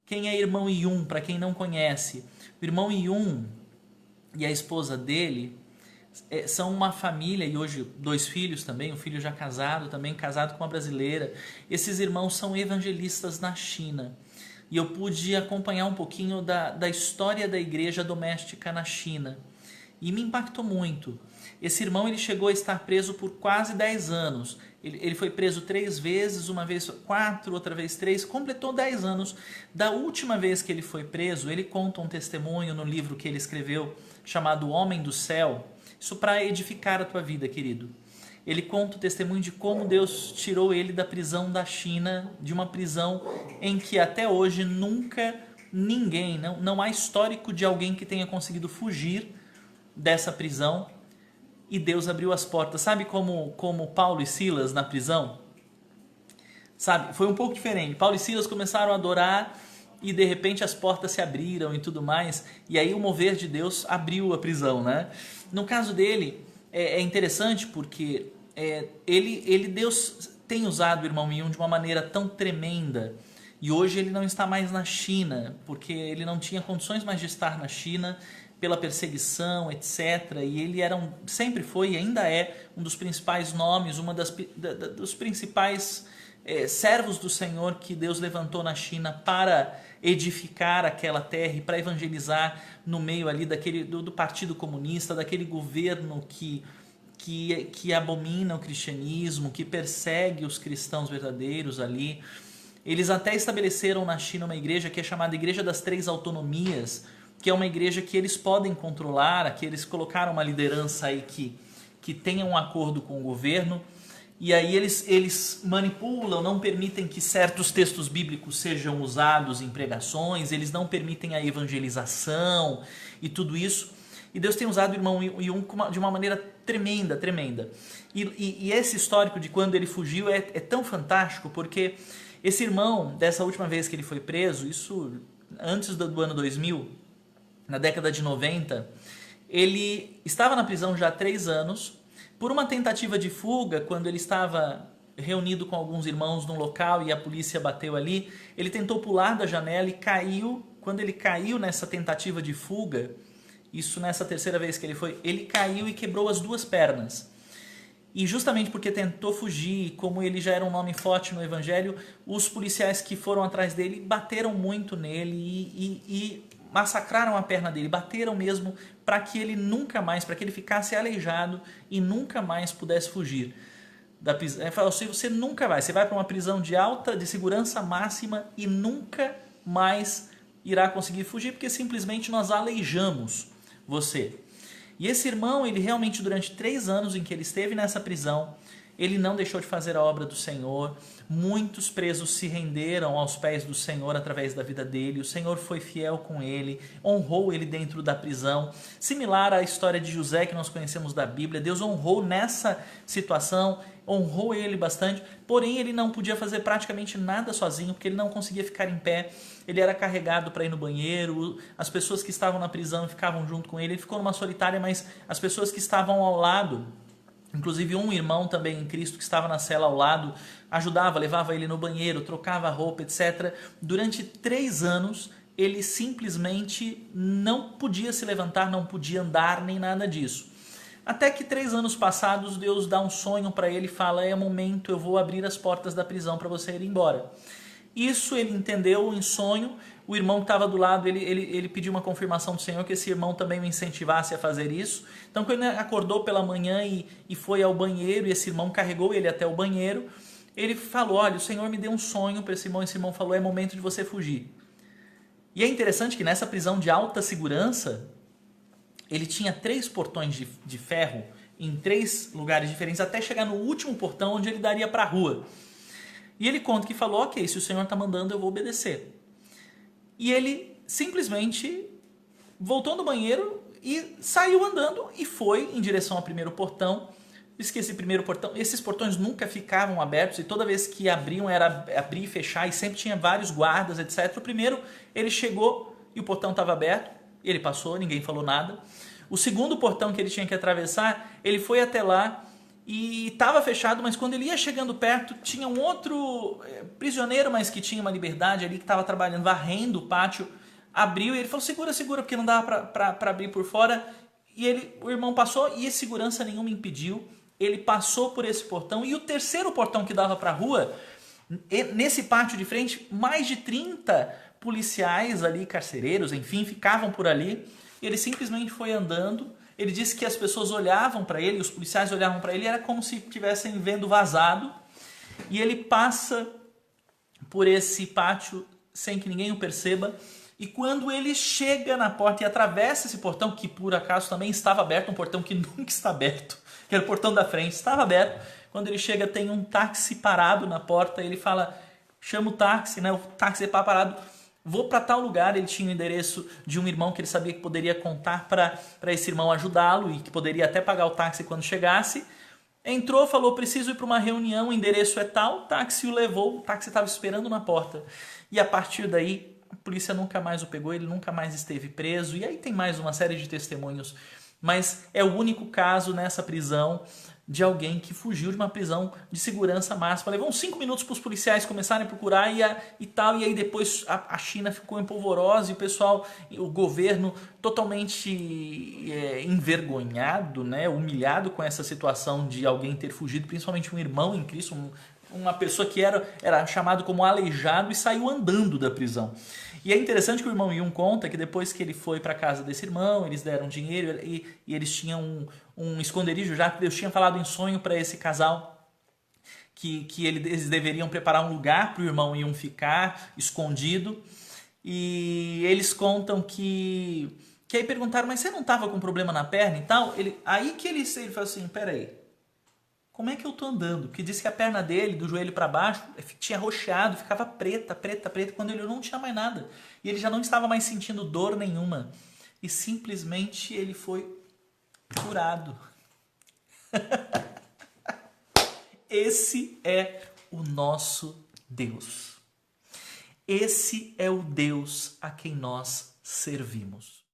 Quem é irmão Yun, para quem não conhece? O irmão Yun e a esposa dele são uma família, e hoje 2 filhos também, um filho já casado também, casado com uma brasileira. Esses irmãos são evangelistas na China. E eu pude acompanhar um pouquinho da história da igreja doméstica na China. E me impactou muito. Esse irmão ele chegou a estar preso por quase 10 anos. Ele foi preso 3 vezes, uma vez 4, outra vez 3, completou 10 anos. Da última vez que ele foi preso, ele conta um testemunho no livro que ele escreveu, chamado Homem do Céu. Isso para edificar a tua vida, querido. Ele conta o testemunho de como Deus tirou ele da prisão da China, de uma prisão em que até hoje nunca ninguém, não há histórico de alguém que tenha conseguido fugir dessa prisão, e Deus abriu as portas. Sabe como Paulo e Silas na prisão? Sabe, foi um pouco diferente. Paulo e Silas começaram a adorar e de repente as portas se abriram e tudo mais, e aí o mover de Deus abriu a prisão, né? No caso dele, é interessante porque Deus tem usado o irmão Yun de uma maneira tão tremenda, e hoje ele não está mais na China, porque ele não tinha condições mais de estar na China, pela perseguição, etc. E ele sempre foi e ainda é um dos principais nomes, dos principais servos do Senhor que Deus levantou na China para edificar aquela terra e para evangelizar no meio ali do Partido Comunista, daquele governo que abomina o cristianismo, que persegue os cristãos verdadeiros ali. Eles até estabeleceram na China uma igreja que é chamada Igreja das Três Autonomias, que é uma igreja que eles podem controlar, que eles colocaram uma liderança aí que tenha um acordo com o governo, e aí eles manipulam, não permitem que certos textos bíblicos sejam usados em pregações, eles não permitem a evangelização e tudo isso. E Deus tem usado o irmão Yun de uma maneira tremenda, tremenda. E esse histórico de quando ele fugiu é tão fantástico, porque esse irmão, dessa última vez que ele foi preso, isso antes do ano 2000, na década de 90, ele estava na prisão já há 3 anos, por uma tentativa de fuga, quando ele estava reunido com alguns irmãos num local e a polícia bateu ali, ele tentou pular da janela e caiu. Quando ele caiu nessa tentativa de fuga, isso nessa 3ª vez que ele caiu e quebrou as 2 pernas. E justamente porque tentou fugir, como ele já era um nome forte no evangelho, os policiais que foram atrás dele bateram muito nele e massacraram a perna dele, bateram mesmo para que ele nunca mais, para que ele ficasse aleijado e nunca mais pudesse fugir da prisão. Ele falou assim: você nunca vai, você vai para uma prisão de segurança máxima e nunca mais irá conseguir fugir, porque simplesmente nós aleijamos você. E esse irmão, ele realmente durante 3 anos em que ele esteve nessa prisão, ele não deixou de fazer a obra do Senhor. Muitos presos se renderam aos pés do Senhor através da vida dele. O Senhor foi fiel com ele, honrou ele dentro da prisão. Similar à história de José que nós conhecemos da Bíblia, Deus honrou nessa situação, honrou ele bastante, porém ele não podia fazer praticamente nada sozinho, porque ele não conseguia ficar em pé. Ele era carregado para ir no banheiro, as pessoas que estavam na prisão ficavam junto com ele. Ele ficou numa solitária, mas as pessoas que estavam ao lado, inclusive um irmão também em Cristo que estava na cela ao lado, ajudava, levava ele no banheiro, trocava a roupa, etc. Durante 3 anos, ele simplesmente não podia se levantar, não podia andar, nem nada disso. Até que 3 anos passados, Deus dá um sonho para ele e fala: é momento, eu vou abrir as portas da prisão para você ir embora. Isso ele entendeu em sonho. O irmão que estava do lado, ele pediu uma confirmação do Senhor que esse irmão também o incentivasse a fazer isso. Então, quando ele acordou pela manhã e foi ao banheiro, e esse irmão carregou ele até o banheiro, ele falou: olha, o Senhor me deu um sonho para esse irmão falou: é momento de você fugir. E é interessante que nessa prisão de alta segurança, ele tinha 3 portões de ferro em 3 lugares diferentes, até chegar no último portão onde ele daria para a rua. E ele conta que falou: ok, se o Senhor está mandando, eu vou obedecer. E ele simplesmente voltou no banheiro e saiu andando e foi em direção ao primeiro portão. Diz que esses portões nunca ficavam abertos, e toda vez que abriam era abrir e fechar, e sempre tinha vários guardas, etc. O primeiro, ele chegou e o portão estava aberto, ele passou, ninguém falou nada. O segundo portão que ele tinha que atravessar, ele foi até lá e estava fechado, mas quando ele ia chegando perto, tinha um outro prisioneiro, mas que tinha uma liberdade ali, que estava trabalhando, varrendo o pátio, abriu e ele falou, segura, segura, porque não dava para abrir por fora. E o irmão passou e segurança nenhuma impediu. Ele passou por esse portão e o terceiro portão que dava para a rua, nesse pátio de frente, mais de 30 policiais ali, carcereiros, enfim, ficavam por ali. Ele simplesmente foi andando. Ele disse que as pessoas olhavam para ele, os policiais olhavam para ele, era como se estivessem vendo vazado. E ele passa por esse pátio sem que ninguém o perceba. E quando ele chega na porta e atravessa esse portão, que por acaso também estava aberto, um portão que nunca está aberto, que era o portão da frente, estava aberto. Quando ele chega, tem um táxi parado na porta, ele fala, chama o táxi, né? O táxi é parado, vou para tal lugar. Ele tinha o endereço de um irmão que ele sabia que poderia contar para esse irmão ajudá-lo e que poderia até pagar o táxi quando chegasse. Entrou, falou, preciso ir para uma reunião, o endereço é tal, o táxi o levou, o táxi estava esperando na porta. E a partir daí, a polícia nunca mais o pegou, ele nunca mais esteve preso. E aí tem mais uma série de testemunhos. Mas é o único caso nessa prisão de alguém que fugiu de uma prisão de segurança máxima. Levou uns 5 minutos para os policiais começarem a procurar e tal. E aí depois a China ficou empolvorosa e o pessoal, o governo totalmente envergonhado, né, humilhado com essa situação de alguém ter fugido, principalmente um irmão em Cristo, uma pessoa que era chamado como aleijado e saiu andando da prisão. E é interessante que o irmão Yun conta que depois que ele foi para a casa desse irmão, eles deram dinheiro e eles tinham um esconderijo, já que Deus tinha falado em sonho para esse casal que eles deveriam preparar um lugar para o irmão Yun ficar escondido. E eles contam que aí perguntaram, mas você não estava com problema na perna e tal? Aí que ele falou assim, peraí, como é que eu tô andando? Porque disse que a perna dele, do joelho para baixo, tinha roxeado, ficava preta, preta, preta. Quando ele não tinha mais nada. E ele já não estava mais sentindo dor nenhuma. E simplesmente ele foi curado. Esse é o nosso Deus. Esse é o Deus a quem nós servimos.